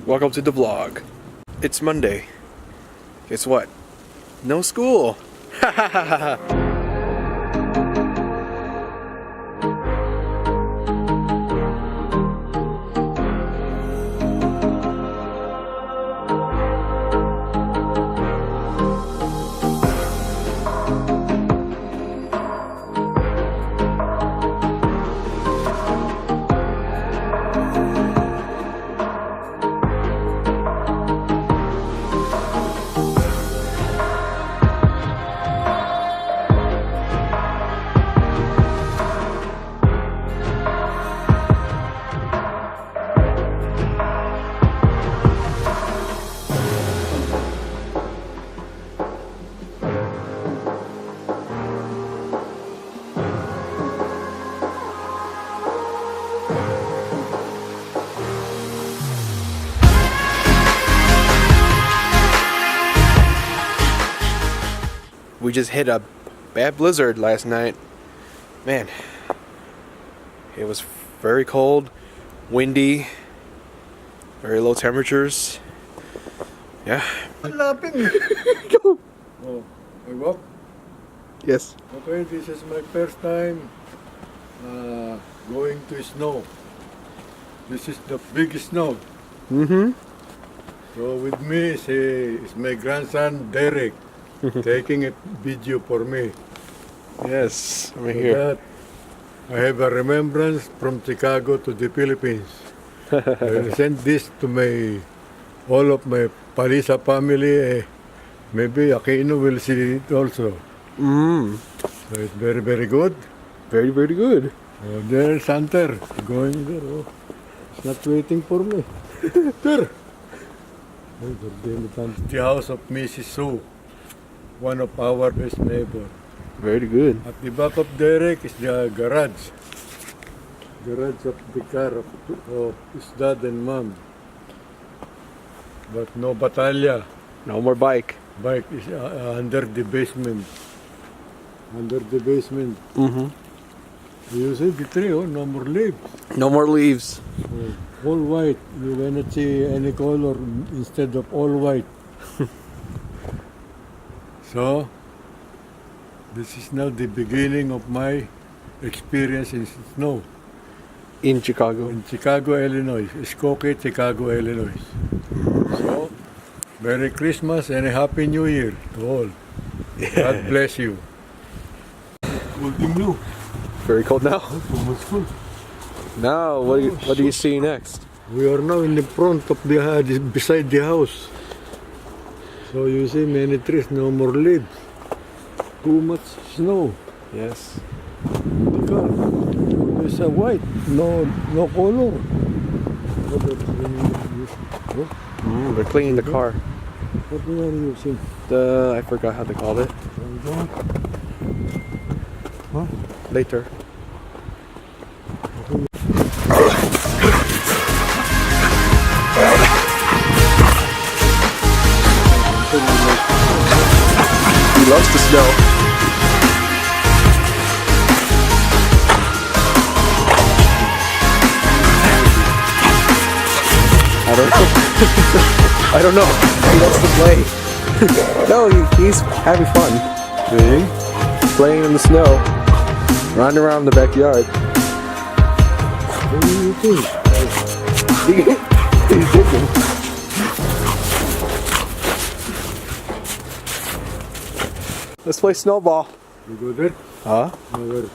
Welcome to the vlog. It's Monday. Guess what? No school. Ha ha ha ha. We just hit a bad blizzard last night. Man, it was very cold, windy, very low temperatures. Yeah. Laughing. Go. Oh, I walk. Yes. Okay, this is my first time going to snow. This is the biggest snow. Mm-hmm. So with me is my grandson Derek, taking a video for me. Yes, I'm So here. that I have a remembrance from Chicago to the Philippines. I will send this to all of my Palisa family. Maybe Aquino will see it also. Mm. So it's very, very good. Very, very good. Oh, there's Hunter going there. Oh, it's not waiting for me. There. The house of Mrs. Sue, one of our best neighbor. Very good. At the back of Derek is the garage. Garage of the car of his dad and mom. But no batalya. No more bike. Bike is under the basement. Under the basement. Mm-hmm. You see the tree, oh, no more leaves. No more leaves. Oh, all white. You cannot see any color instead of all white. So, this is now the beginning of my experience in snow In Chicago. in Chicago, Illinois. Skokie, Chicago, Illinois. So, Merry Christmas and a Happy New Year to all. God bless you. Holding you. Very cold now. Almost full. Now, what do you see next? We are now in the front of the beside the house. So you see many trees, no more leaves. Too much snow. Yes. The car, there's a white, no color. They're cleaning the car. What are you using? I forgot how they called it. Huh? Later. He loves the snow. I don't know. I don't know. He loves to play. No, he's having fun. See? Playing in the snow. Running around the backyard. What do you think? He's digging. Let's play snowball. You go there? Huh? Over.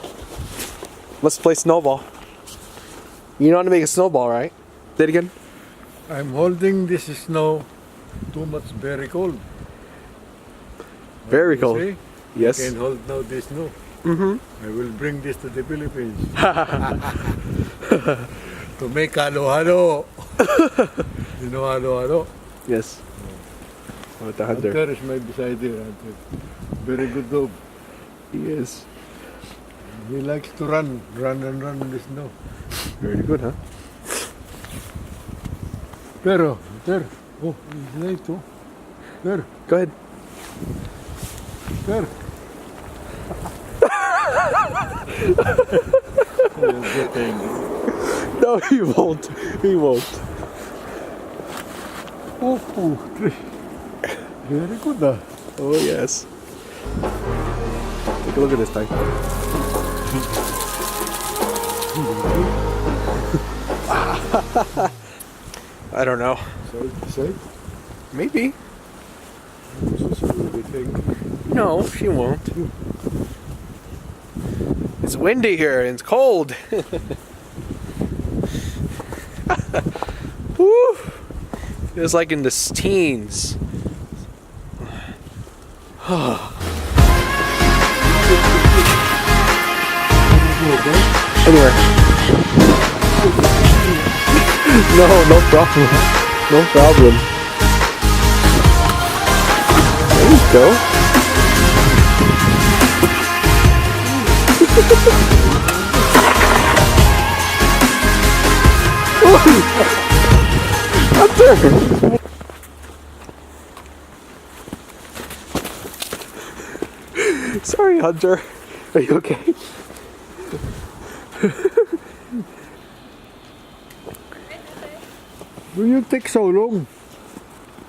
Let's play snowball. You know how to make a snowball, right? Say it again. I'm holding this snow too much very cold. Very You cold. see? Yes. I can hold now this snow. Mm-hmm. I will bring this to the Philippines. To make halo-halo. You know halo-halo? Yes. With the hunter. Hunter is my beside here. Hunter. Very good dog. He is. He likes to run in the snow. Very good, huh? Pero, Hunter. Oh, he's late too. Per, Go ahead. per. Oh, good thing. No, No, he won't. He won't. Oh, very good. Oh, yes. Take a look at this thing. I don't know. Safe? Maybe. This is a really thing. No, she won't. It's windy here and it's cold. Woo! It's like in the teens. Anywhere. No problem. No problem. There you go. Hunter! Sorry, Hunter. Are you okay? Will you take so long?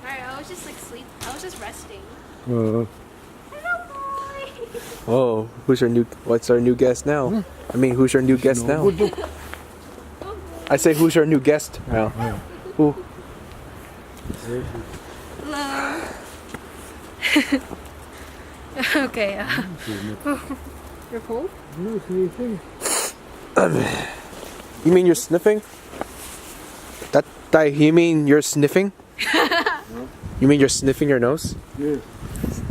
Alright, I was just like sleep. I was just resting. Uh, Hello, boy. Oh, what's our new guest now? I mean, who's our new guest now? good. I say, who's our new guest now? Who? Hello. Okay. You're cold? No, sneezing. You mean you're sniffing? You mean you're sniffing? You mean you're sniffing your nose? Yes.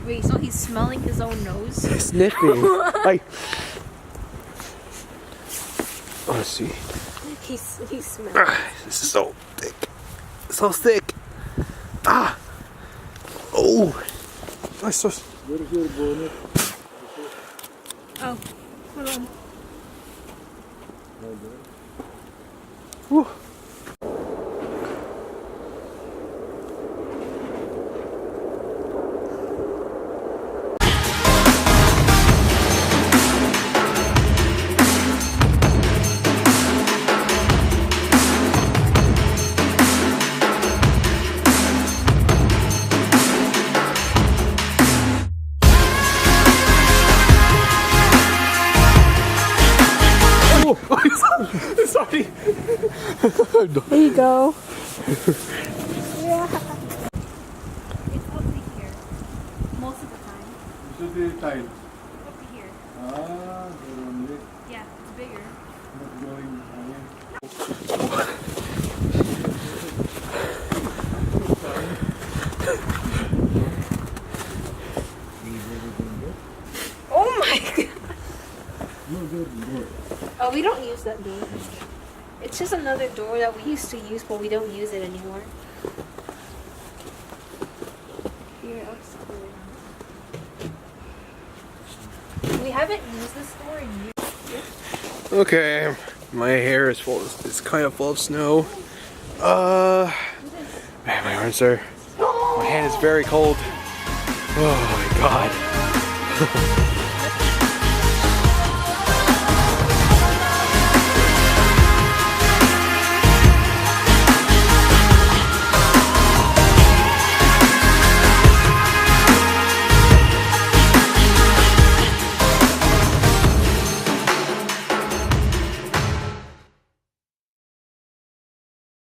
Wait, so he's smelling his own nose? Sniffing. Ay. Oh, let's see. He's smelling. This is so thick. So thick. Ah. Oh. That's so. Where's your bonnet? Oh, hold on. Whew. Sorry. There you go. Yeah. It's up to here. Most of the time. This is the tile. Up to here. Ah, they're only Yeah, it's bigger. not going higher. Oh my god. No, they're good. Oh, we don't use that door. It's just another door that we used to use, but we don't use it anymore. Here, I'll just clear it out. We haven't used this door in years. Okay, my hair is full. It's kind of full of snow. Man, my arms are. My hand is very cold. Oh my god.